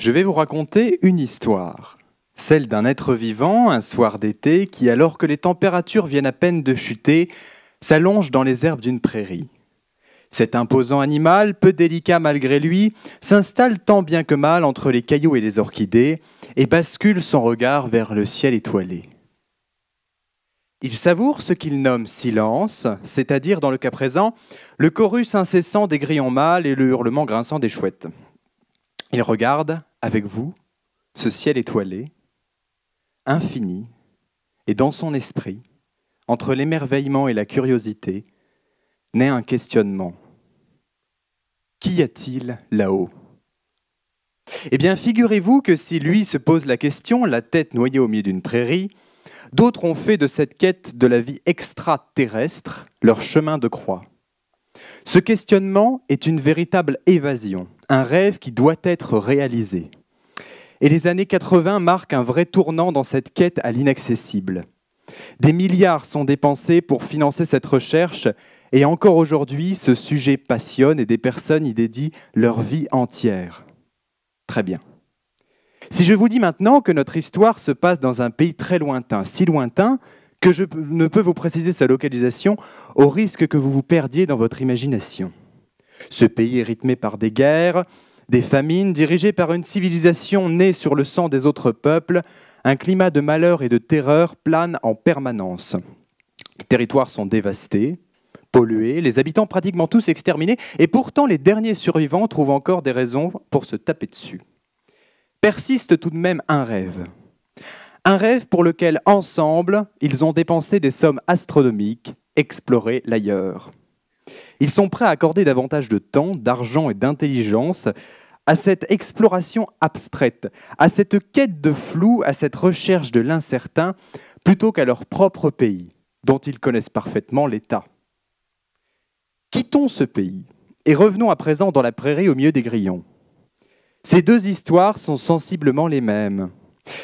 Je vais vous raconter une histoire, celle d'un être vivant, un soir d'été, qui, alors que les températures viennent à peine de chuter, s'allonge dans les herbes d'une prairie. Cet imposant animal, peu délicat malgré lui, s'installe tant bien que mal entre les cailloux et les orchidées et bascule son regard vers le ciel étoilé. Il savoure ce qu'il nomme silence, c'est-à-dire, dans le cas présent, le chorus incessant des grillons mâles et le hurlement grinçant des chouettes. Il regarde, avec vous, ce ciel étoilé, infini, et dans son esprit, entre l'émerveillement et la curiosité, naît un questionnement. Qu'y a-t-il là-haut ? Eh bien, figurez-vous que si lui se pose la question, la tête noyée au milieu d'une prairie, d'autres ont fait de cette quête de la vie extraterrestre leur chemin de croix. Ce questionnement est une véritable évasion, un rêve qui doit être réalisé. Et les années 80 marquent un vrai tournant dans cette quête à l'inaccessible. Des milliards sont dépensés pour financer cette recherche, et encore aujourd'hui, ce sujet passionne et des personnes y dédient leur vie entière. Très bien. Si je vous dis maintenant que notre histoire se passe dans un pays très lointain, si lointain que je ne peux vous préciser sa localisation au risque que vous vous perdiez dans votre imagination. Ce pays est rythmé par des guerres, des famines, dirigé par une civilisation née sur le sang des autres peuples, un climat de malheur et de terreur plane en permanence. Les territoires sont dévastés, pollués, les habitants pratiquement tous exterminés, et pourtant les derniers survivants trouvent encore des raisons pour se taper dessus. Persiste tout de même un rêve pour lequel, ensemble, ils ont dépensé des sommes astronomiques, explorer l'ailleurs. Ils sont prêts à accorder davantage de temps, d'argent et d'intelligence à cette exploration abstraite, à cette quête de flou, à cette recherche de l'incertain, plutôt qu'à leur propre pays, dont ils connaissent parfaitement l'état. Quittons ce pays et revenons à présent dans la prairie au milieu des grillons. Ces deux histoires sont sensiblement les mêmes.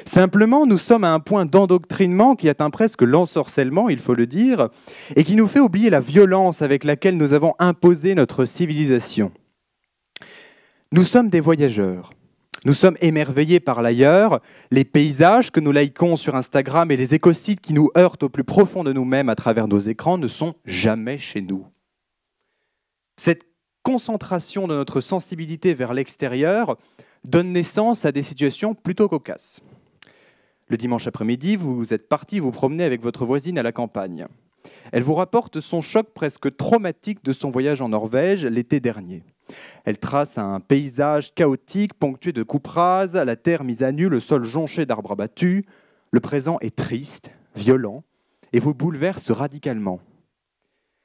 Simplement, nous sommes à un point d'endoctrinement qui atteint presque l'ensorcellement, il faut le dire, et qui nous fait oublier la violence avec laquelle nous avons imposé notre civilisation. Nous sommes des voyageurs. Nous sommes émerveillés par l'ailleurs, les paysages que nous likons sur Instagram et les écocides qui nous heurtent au plus profond de nous-mêmes à travers nos écrans ne sont jamais chez nous. Cette concentration de notre sensibilité vers l'extérieur donne naissance à des situations plutôt cocasses. Le dimanche après-midi, vous êtes parti vous promener avec votre voisine à la campagne. Elle vous rapporte son choc presque traumatique de son voyage en Norvège l'été dernier. Elle trace un paysage chaotique, ponctué de coupes rases, la terre mise à nu, le sol jonché d'arbres abattus. Le présent est triste, violent, et vous bouleverse radicalement.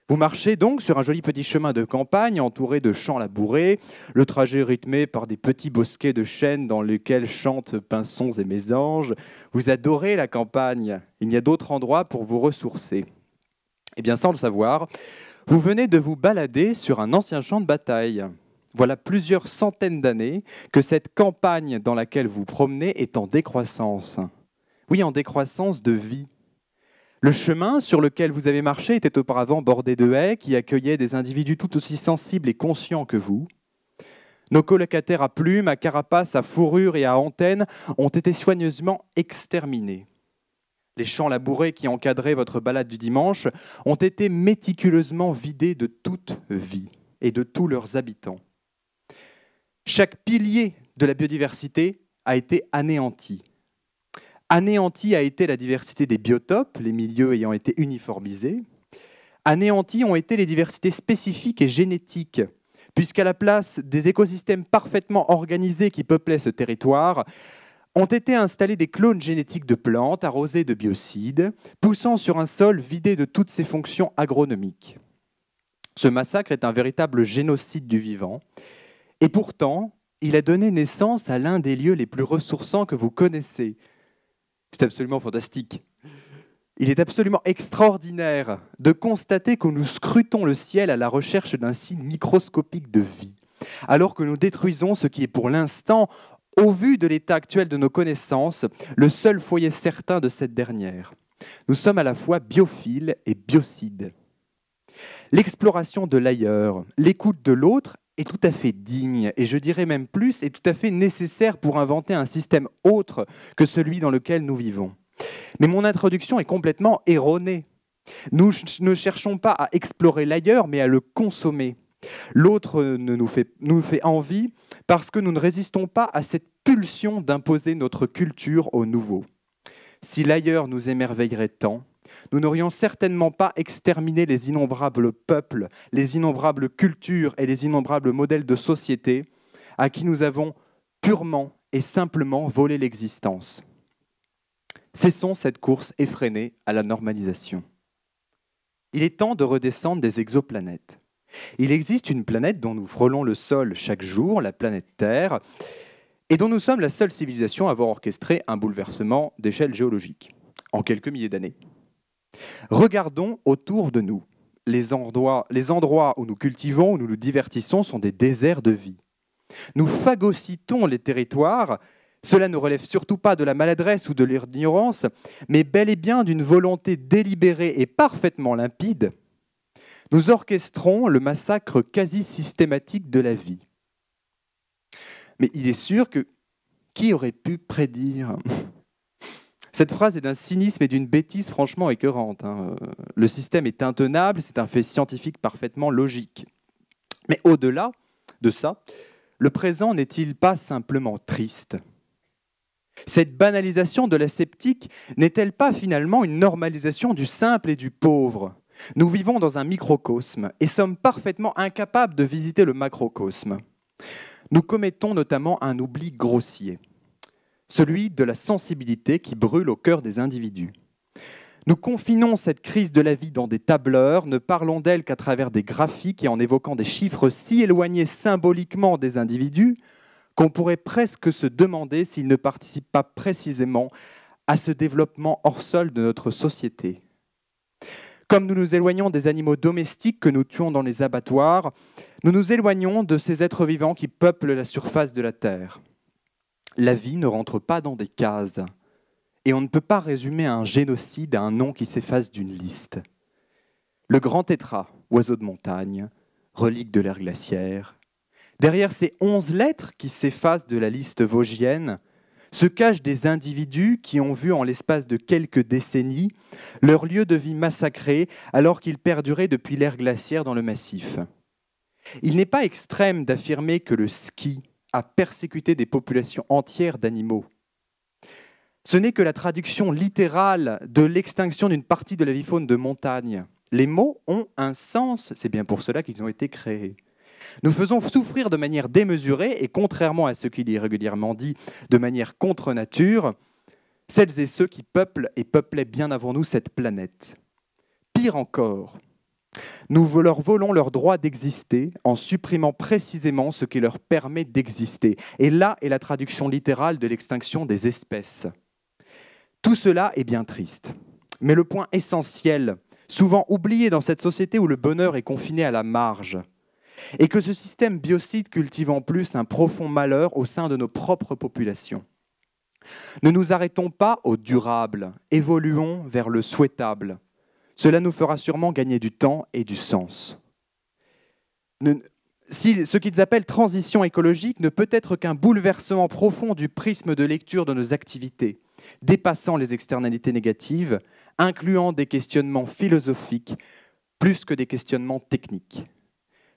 Vous marchez donc sur un joli petit chemin de campagne entouré de champs labourés, le trajet rythmé par des petits bosquets de chênes dans lesquels chantent pinsons et mésanges. Vous adorez la campagne, il n'y a d'autre endroit pour vous ressourcer. Eh bien, sans le savoir, vous venez de vous balader sur un ancien champ de bataille. Voilà plusieurs centaines d'années que cette campagne dans laquelle vous promenez est en décroissance. Oui, en décroissance de vie. Le chemin sur lequel vous avez marché était auparavant bordé de haies qui accueillaient des individus tout aussi sensibles et conscients que vous. Nos colocataires à plumes, à carapace, à fourrure et à antennes ont été soigneusement exterminés. Les champs labourés qui encadraient votre balade du dimanche ont été méticuleusement vidés de toute vie et de tous leurs habitants. Chaque pilier de la biodiversité a été anéanti. Anéantie a été la diversité des biotopes, les milieux ayant été uniformisés. Anéanties ont été les diversités spécifiques et génétiques, puisqu'à la place des écosystèmes parfaitement organisés qui peuplaient ce territoire, ont été installés des clones génétiques de plantes arrosées de biocides, poussant sur un sol vidé de toutes ses fonctions agronomiques. Ce massacre est un véritable génocide du vivant, et pourtant, il a donné naissance à l'un des lieux les plus ressourçants que vous connaissez. C'est absolument fantastique. Il est absolument extraordinaire de constater que nous scrutons le ciel à la recherche d'un signe microscopique de vie, alors que nous détruisons ce qui est pour l'instant, au vu de l'état actuel de nos connaissances, le seul foyer certain de cette dernière. Nous sommes à la fois biophiles et biocides. L'exploration de l'ailleurs, l'écoute de l'autre est tout à fait digne, et je dirais même plus, est tout à fait nécessaire pour inventer un système autre que celui dans lequel nous vivons. Mais mon introduction est complètement erronée. Nous ne cherchons pas à explorer l'ailleurs, mais à le consommer. L'autre nous fait envie parce que nous ne résistons pas à cette pulsion d'imposer notre culture au nouveau. Si l'ailleurs nous émerveillerait tant, nous n'aurions certainement pas exterminé les innombrables peuples, les innombrables cultures et les innombrables modèles de société à qui nous avons purement et simplement volé l'existence. Cessons cette course effrénée à la normalisation. Il est temps de redescendre des exoplanètes. Il existe une planète dont nous frôlons le sol chaque jour, la planète Terre, et dont nous sommes la seule civilisation à avoir orchestré un bouleversement d'échelle géologique, en quelques milliers d'années. Regardons autour de nous. Les endroits où nous cultivons, où nous nous divertissons, sont des déserts de vie. Nous phagocytons les territoires. Cela ne relève surtout pas de la maladresse ou de l'ignorance, mais bel et bien d'une volonté délibérée et parfaitement limpide. Nous orchestrons le massacre quasi systématique de la vie. Mais il est sûr que qui aurait pu prédire ? Cette phrase est d'un cynisme et d'une bêtise franchement écœurante. Le système est intenable, c'est un fait scientifique parfaitement logique. Mais au-delà de ça, le présent n'est-il pas simplement triste ? Cette banalisation de la sceptique n'est-elle pas finalement une normalisation du simple et du pauvre ? Nous vivons dans un microcosme et sommes parfaitement incapables de visiter le macrocosme. Nous commettons notamment un oubli grossier, celui de la sensibilité qui brûle au cœur des individus. Nous confinons cette crise de la vie dans des tableurs, ne parlons d'elle qu'à travers des graphiques et en évoquant des chiffres si éloignés symboliquement des individus qu'on pourrait presque se demander s'ils ne participent pas précisément à ce développement hors sol de notre société. Comme nous nous éloignons des animaux domestiques que nous tuons dans les abattoirs, nous nous éloignons de ces êtres vivants qui peuplent la surface de la Terre. La vie ne rentre pas dans des cases, et on ne peut pas résumer un génocide à un nom qui s'efface d'une liste. Le grand tétras, oiseau de montagne, relique de l'ère glaciaire, derrière ces 11 lettres qui s'effacent de la liste vosgienne, se cachent des individus qui ont vu en l'espace de quelques décennies leur lieu de vie massacré alors qu'ils perduraient depuis l'ère glaciaire dans le massif. Il n'est pas extrême d'affirmer que le ski a persécuté des populations entières d'animaux. Ce n'est que la traduction littérale de l'extinction d'une partie de la vie faune de montagne. Les mots ont un sens, c'est bien pour cela qu'ils ont été créés. Nous faisons souffrir de manière démesurée, et contrairement à ce qu'il est régulièrement dit, de manière contre nature, celles et ceux qui peuplent et peuplaient bien avant nous cette planète. Pire encore, nous leur volons leur droit d'exister en supprimant précisément ce qui leur permet d'exister. Et là est la traduction littérale de l'extinction des espèces. Tout cela est bien triste. Mais le point essentiel, souvent oublié dans cette société où le bonheur est confiné à la marge, et que ce système biocide cultive en plus un profond malheur au sein de nos propres populations. Ne nous arrêtons pas au durable, évoluons vers le souhaitable. Cela nous fera sûrement gagner du temps et du sens. Ce qu'ils appellent transition écologique ne peut être qu'un bouleversement profond du prisme de lecture de nos activités, dépassant les externalités négatives, incluant des questionnements philosophiques plus que des questionnements techniques.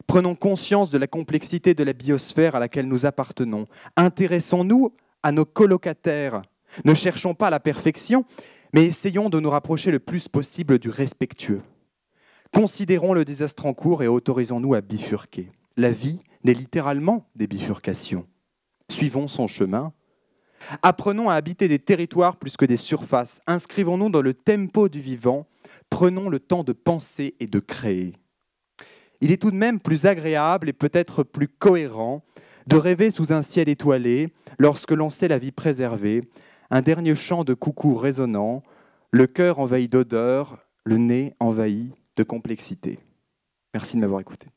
Prenons conscience de la complexité de la biosphère à laquelle nous appartenons. Intéressons-nous à nos colocataires. Ne cherchons pas la perfection, mais essayons de nous rapprocher le plus possible du respectueux. Considérons le désastre en cours et autorisons-nous à bifurquer. La vie n'est littéralement des bifurcations. Suivons son chemin. Apprenons à habiter des territoires plus que des surfaces. Inscrivons-nous dans le tempo du vivant. Prenons le temps de penser et de créer. Il est tout de même plus agréable et peut-être plus cohérent de rêver sous un ciel étoilé lorsque l'on sait la vie préservée, un dernier chant de coucou résonnant, le cœur envahi d'odeur, le nez envahi de complexité. Merci de m'avoir écouté.